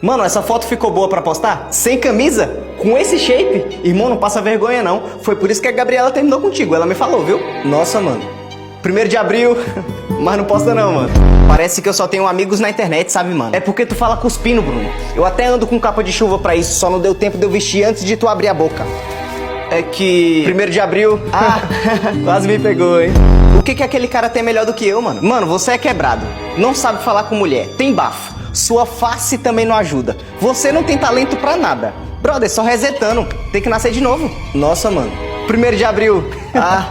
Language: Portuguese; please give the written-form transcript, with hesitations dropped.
Mano, essa foto ficou boa pra postar? Sem camisa? Com esse shape? Irmão, não passa vergonha não. Foi por isso que a Gabriela terminou contigo, ela me falou, viu? Nossa, mano. 1º de abril, mas não posta não, mano. Parece que eu só tenho amigos na internet, sabe, mano? É porque tu fala cuspindo, Bruno. Eu até ando com capa de chuva pra isso, só não deu tempo de eu vestir antes de tu abrir a boca. É que... 1º de abril... Ah, quase me pegou, hein? O que aquele cara tem melhor do que eu, mano? Mano, você é quebrado. Não sabe falar com mulher. Tem bafo. Sua face também não ajuda. Você não tem talento pra nada. Brother, só resetando. Tem que nascer de novo. Nossa, mano. 1º de abril. Ah...